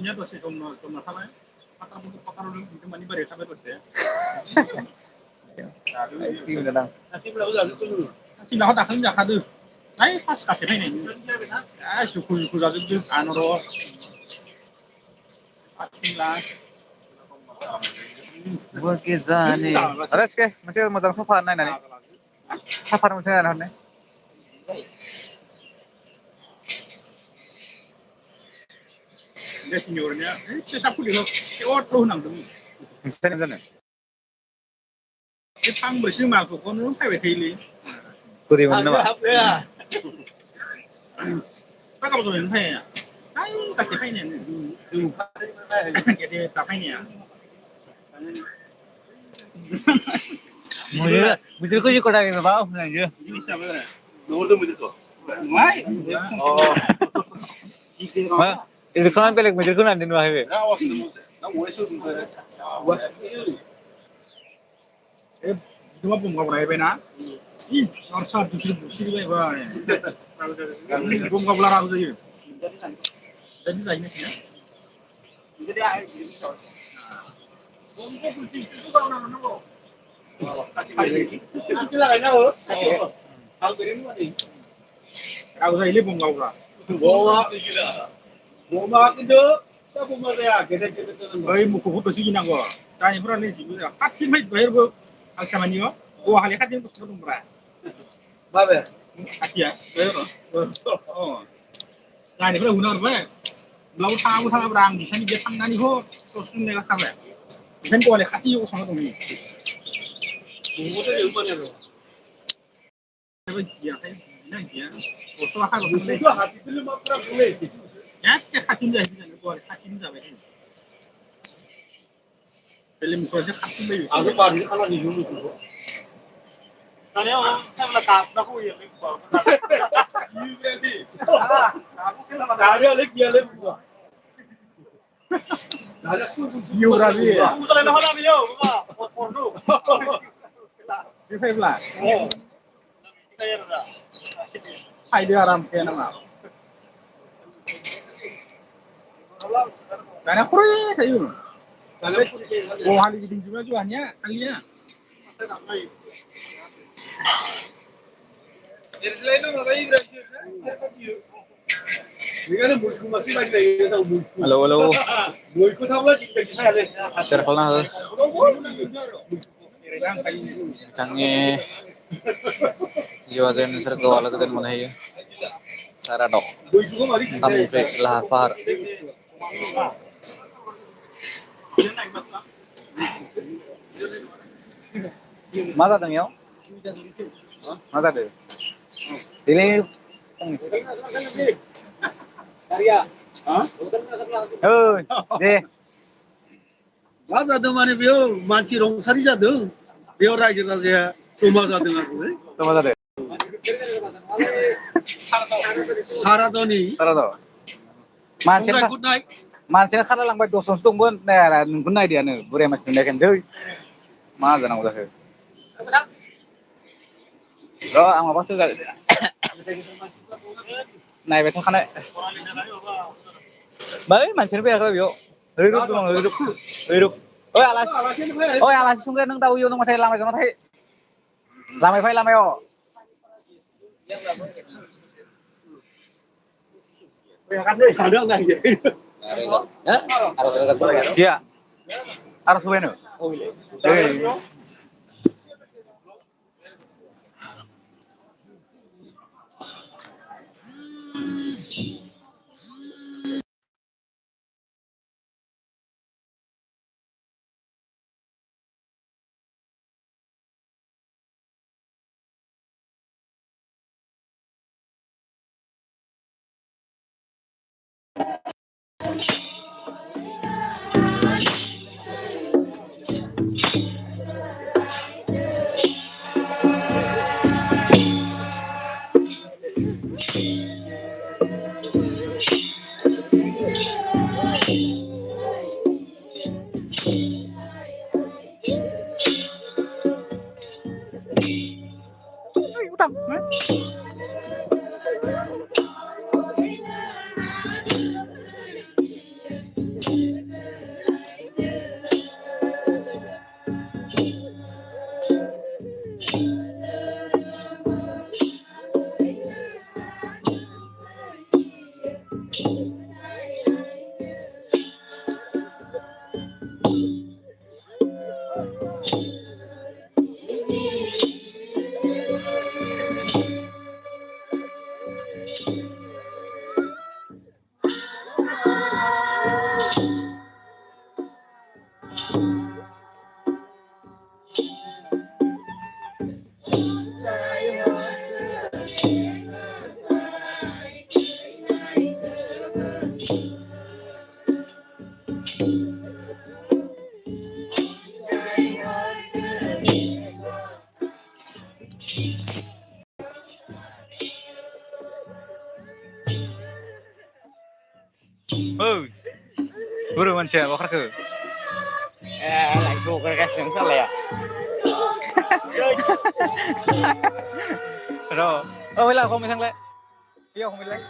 Nya dose jomna थाबाय पातार बुंदों मानि बारै थाबाय दसे सिगाङाव दाखालि जाखादो हाय फास कासे फैनायनि सुखु सुखु जाजोबदो आनारस Bagi zani. Ada sih, masih mau sofa naik nani. Sofa masih ada nani. Dia seniornya, saya pun dia terus nang demi. Misalnya mana? Dia tang bersih mah, kau nung thay betul. Kudi mana nama? Tak kau tu yang thay ya. Hai, kasih thay ni. Jadi tak thay ni ya. Mujur ko je kota ni bapa, mana je? Ini siapa ni? Nomor tu mujur tu. Mai. Oh. Ma, itu kan pelak mujur ko nanti nuah he. Cuma pun kau berapa na? Sar tujuh busi ni bah. Pun kau belar aku saja. Jadi saya ni sih. Jadi ayah. Pun kau putih tu kau nak mana? Asal lagi na ho. Kau beri ni mana? Aku saya ini pun kau belar. Bawa kita. Siapa mereka? Kita. Oi, muka aku bersih ni aku. Tanya pernah ni sih. Hati mai bayar bu. Alsa maniyo. Wah, hal hati yang tu sebelum berat. Babe. Hati ya. Oh. Tanya pernah guna apa? Belau tahu berang. Di sana dia tangani ho. Terus ni nak apa? Di sana kau hati yo sama tu ni. Muka tu yang mana tu? Tapi dia kan, dia. Oswa kan oswa. Itu hati tu lima pernah boleh. Ya, hati dia ni kau hati dia macam. Film project hati dia. Aku baru kalau ni dulu tu. Tadi orang kan letak aku yang lebih. Iya berarti. Aku kan letak. Saya lagi dia lebih. Ada suku dia berarti. Aku tak nak orang dia, mama. Porno. Di Facebook. Oh. Kita ya dah. Hai dia aram ke nama. Karena kurang kayu. Oh hari ini juga jualnya kalinya. Halo, halo. Circle na hal. Canggih. Jiwa jen circle wala tu kan mana ya? Sarah dok. Kamu pre lahar. Masa tengyo? Masa deh. Ini. Karya. Hah? Oh, deh. Masa tu mana bio manci rong sari jatuh. Bio raja raja cuma jatuh aku. Masa deh. Sarah tu ni. Sarah dok. Mancing kalau lang baik dosen tu pun, nah, nunggu naik dia nih, boleh macam ni kan deh. Mana jangan udah. Lo, ang apa sih? Naik betul kan? Baik, mancing biar bio. Hidup. Oh alas sungguh neng tahu yo neng matai lamai kan matai. Lamai fai lamai yo. Ada nggak ya? Harus dekat boleh kan? Iya. Harus bueno. Oh iya. Buru manusia bakarku. Lagi bukan kasih salah ya. Rồi. Ôi là không sang lại. Yêu không lại.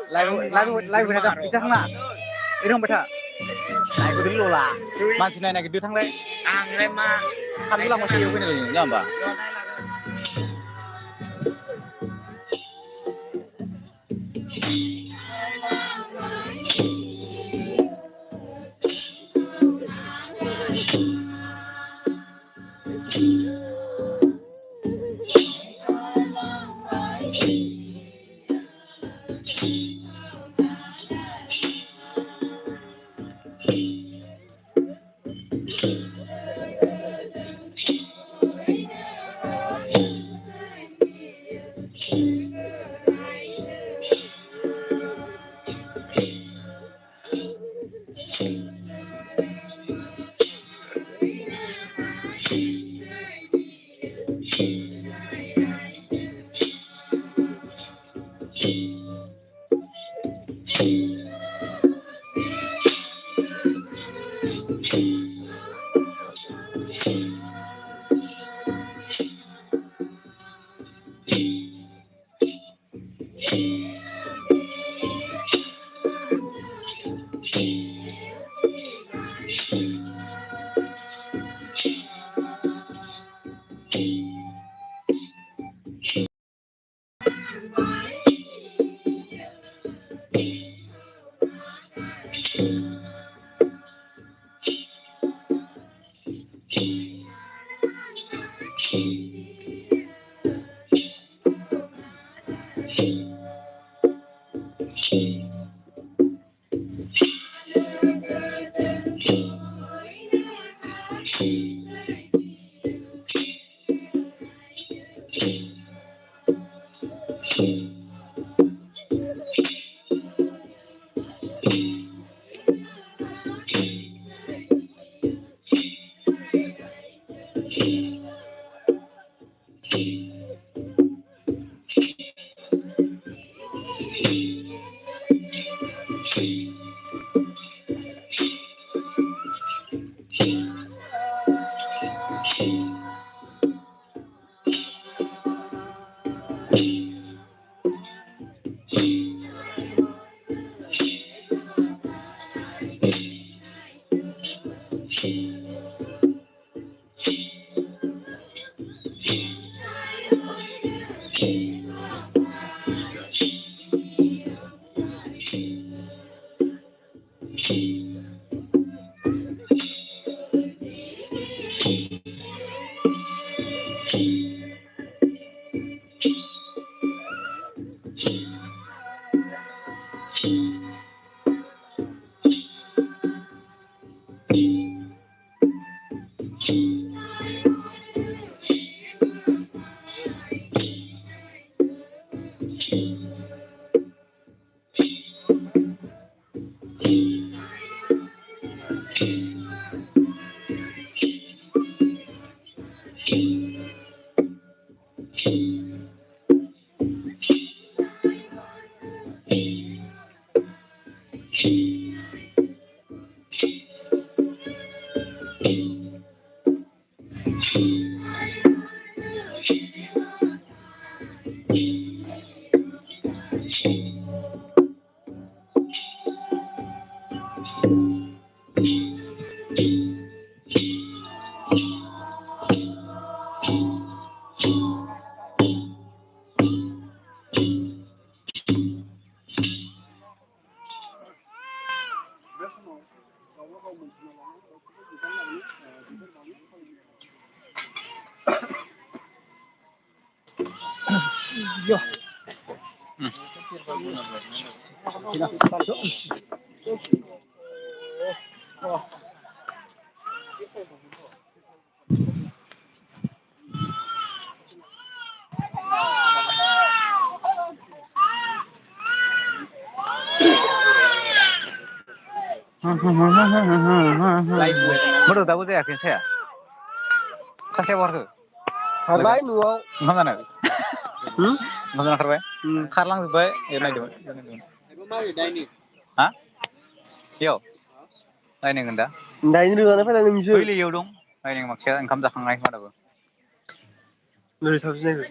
Lại vừa nãy đi thang nào. Ini không betul. Lại vừa đứng lô là. Masih naik naik di thang lại. Ang mà Kan bilang masih yêu cái này nhá mbak. Yo. Baru tahu saya akhirnya saya. Saya baru. Habai nuau. Mana? Mana kerja? Karlang juga, ya naik dulu. Ibu mau di ini. Hah? Yo. रायज्लायगोन दा दाइन रोगाना फैला नोंसो बैलैयाव दं रायज्लायगोन माखासेया ओंखाम जाखांनाय खोमादाबो नै थाबसो नायबाय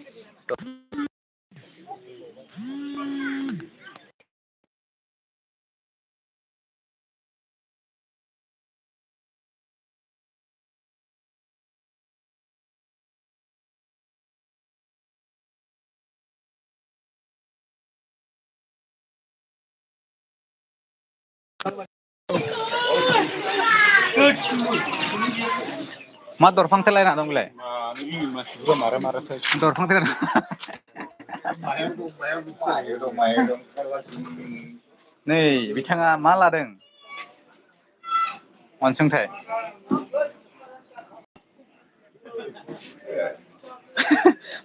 मा दरफांसो लायना दं बेलाय दरफांसो नै बिथाङा मा लादों अनसुंथाइ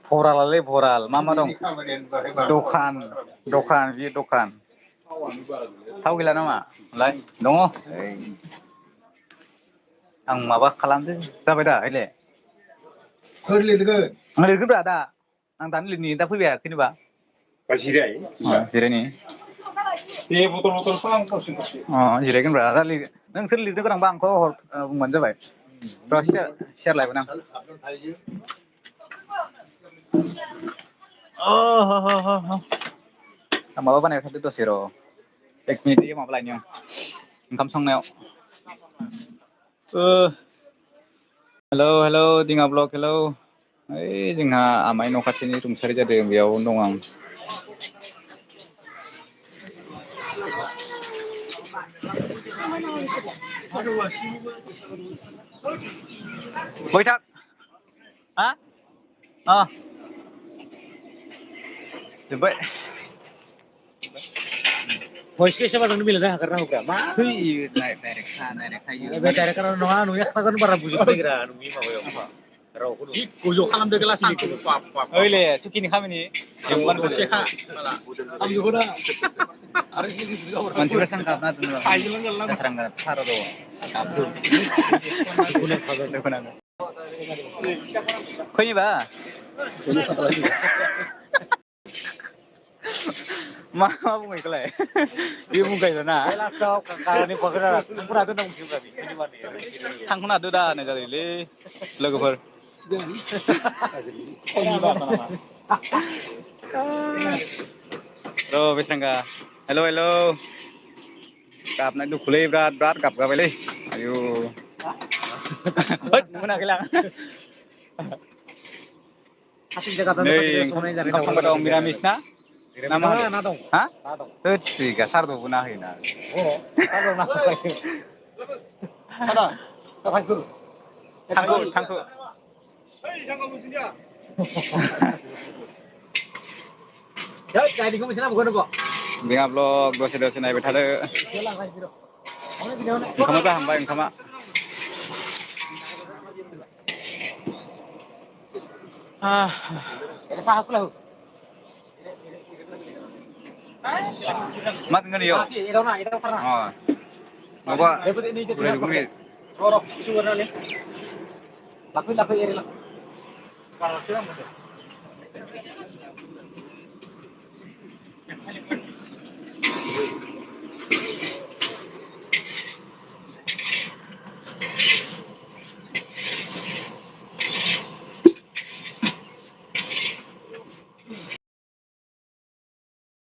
भरालालै भराल मा मा दं दखान बियो दखान थाव गैला नामा लाय दङ आं माबा खालामदो जाबाय दा ओइले लिरगोन दा आं दानो लिरनि दा फैबायाखैनोबा जिरायनि जिरायगोन ब्रा दा नोंसोर लिरनो गोनांबा आंखौ बुंबानो जाबाय र' सियार लायगोन आं आं माबा बानायबाय थादो दसे र' 1 मिनिट माबा लायनि आं ओंखाम संनायाव हेलौ दिङा ब्लक हेलौ ओइ जोंहा आमाइ न' खाथिनि रुंसारि जादों बेयावनो दं आं बैथाक हा जोब्बाय भइस केसेबा जोंनो मिलायनो हागारना होग्रा मा डाइरेक्ट खायो बे डाइरेक्ट नङा नुयो खागोन बारा बुजिनो नागिरा नुयो माबायाव रावखौ गोजौ खालामदो गेला सानखौ ओइले सुखिनि खामानि दसेखा मानसिफ्रा सानगाबना दोनो सारा दङ फैयोबा मा बुङो बेखौलाय बे बुंखायोना थांख'नो हादो दा होननाय जादोंलै लोगोफोर र' बेसांगा हेलौ गाबनाय दुखुलै बिराद गाबगाबायलै आयु मोनाखैलां नै ओंखाम संबाय दं मिरामिस ना मा ना दं हा होद थिगा सारदुबो ना होयोना थांखु दिङा ब्लक दसे नायबाय थादो ओंखामा जाहांबाय ओंखामा मा दोनगोन इयाव माबा लाफै